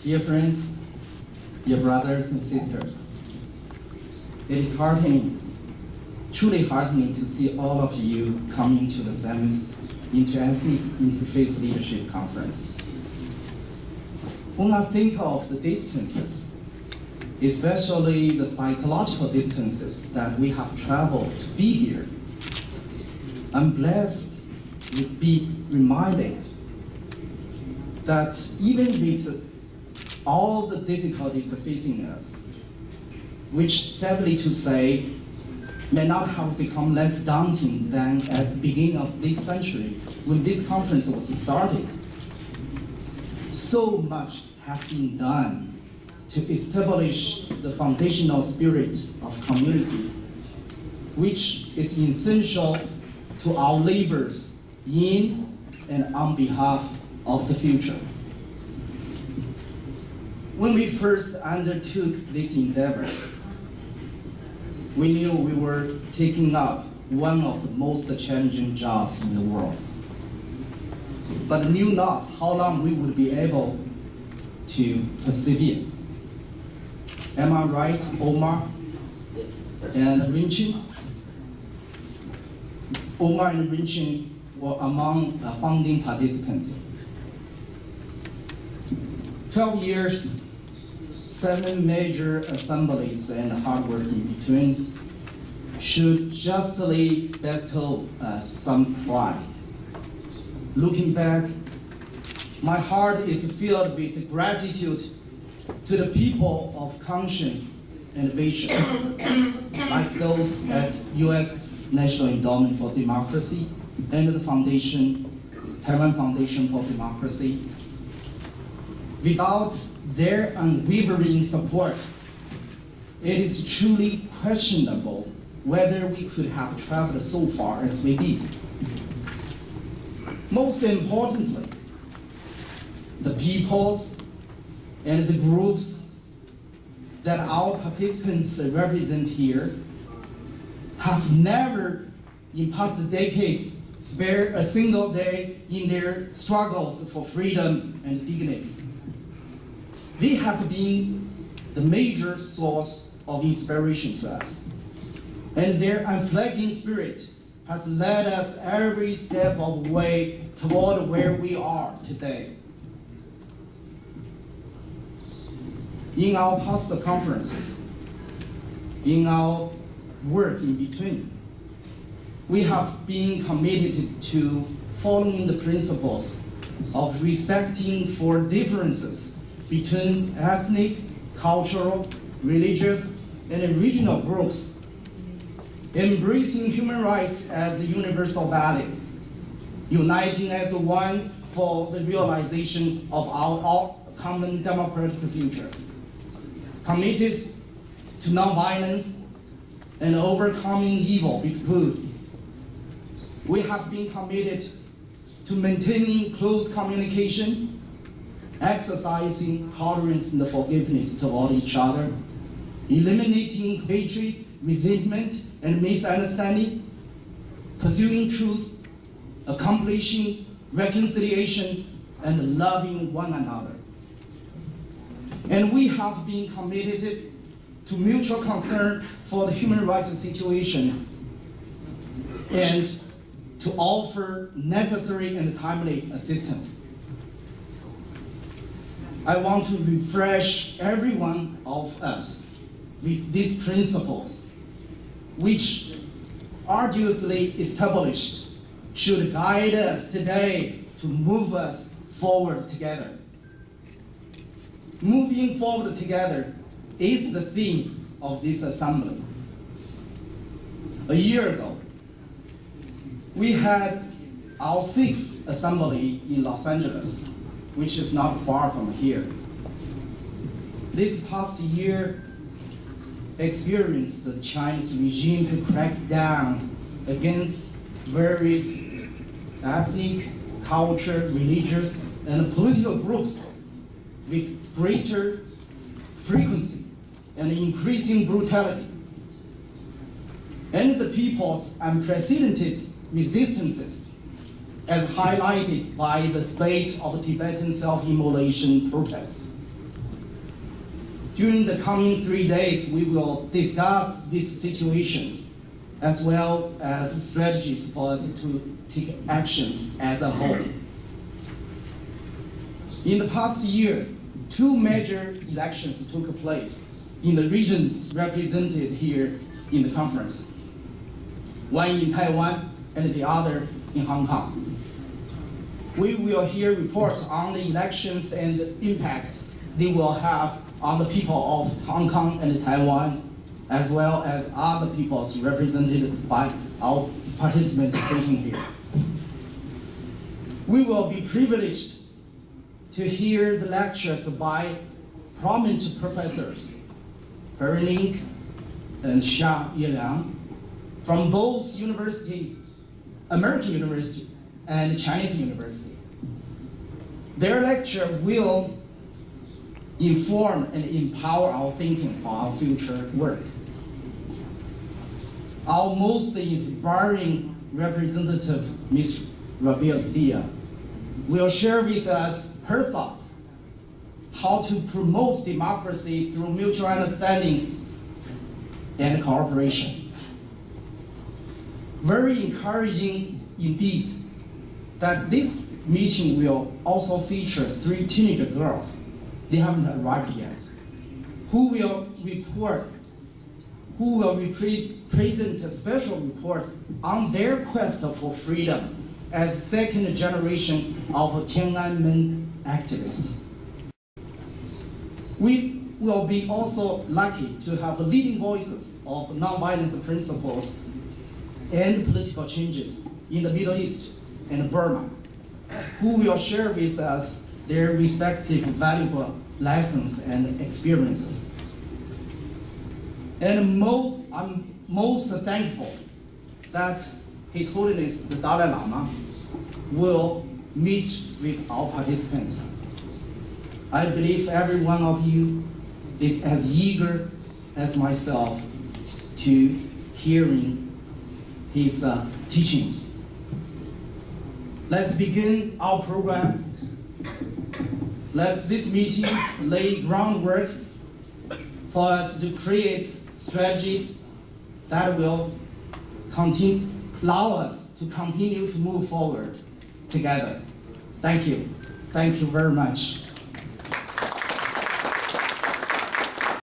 Dear friends, dear brothers and sisters, it is heartening, truly heartening to see all of you coming to the 7th Interethnic Interfaith Leadership Conference. When I think of the distances, especially the psychological distances that we have traveled to be here, I'm blessed to be reminded that even with all the difficulties facing us, which sadly to say, may not have become less daunting than at the beginning of this century when this conference was started. So much has been done to establish the foundational spirit of community, which is essential to our labors in and on behalf of the future. When we first undertook this endeavor, we knew we were taking up one of the most challenging jobs in the world, but knew not how long we would be able to persevere. Am I right, Omar? Yes. And Rinchin? Omar and Rinchin were among the founding participants. 12 years, 7 major assemblies and hard work in between should justly bestow us some pride. Looking back, my heart is filled with gratitude to the people of conscience and vision, like those at U.S. National Endowment for Democracy and the Taiwan Foundation for Democracy. Without their unwavering support, it is truly questionable whether we could have traveled so far as we did. Most importantly, the peoples and the groups that our participants represent here have never, in past decades, spared a single day in their struggles for freedom and dignity. They have been the major source of inspiration to us, and their unflagging spirit has led us every step of the way toward where we are today. In our past conferences, in our work in between, we have been committed to following the principles of respecting for differences between ethnic, cultural, religious, and regional groups, embracing human rights as a universal value, uniting as one for the realization of our common democratic future, committed to nonviolence and overcoming evil with good. We have been committed to maintaining close communication, exercising tolerance and forgiveness toward each other, eliminating hatred, resentment, and misunderstanding, pursuing truth, accomplishing reconciliation, and loving one another. And we have been committed to mutual concern for the human rights situation and to offer necessary and timely assistance. I want to refresh every one of us with these principles, which arduously established should guide us today to move us forward together. Moving forward together is the theme of this assembly. A year ago, we had our 6th assembly in Los Angeles, which is not far from here. This past year experienced the Chinese regime's crackdown against various ethnic, cultural, religious, and political groups with greater frequency and increasing brutality. And the people's unprecedented resistances, as highlighted by the spate of Tibetan self-immolation protests, During the coming 3 days, we will discuss these situations as well as strategies for us to take actions as a whole. In the past year, 2 major elections took place in the regions represented here in the conference, one in Taiwan and the other in Hong Kong. We will hear reports on the elections and the impact they will have on the people of Hong Kong and Taiwan, as well as other peoples represented by our participants sitting here. We will be privileged to hear the lectures by prominent professors, Barry Link and Xia Yeliang, from both universities, American University and Chinese University. Their lecture will inform and empower our thinking for our future work. Our most inspiring representative, Ms. Rabia Dia, will share with us her thoughts how to promote democracy through mutual understanding and cooperation. Very encouraging indeed that this meeting will also feature 3 teenager girls. They haven't arrived yet, who will present a special report on their quest for freedom as second generation of Tiananmen activists. We will be also lucky to have leading voices of nonviolence principles and political changes in the Middle East and Burma, who will share with us their respective valuable lessons and experiences. And I'm most thankful that His Holiness the Dalai Lama will meet with our participants. I believe every one of you is as eager as myself to hearing his teachings. Let's begin our program. Let this meeting lay groundwork for us to create strategies that will allow us to continue to move forward together. Thank you. Thank you very much.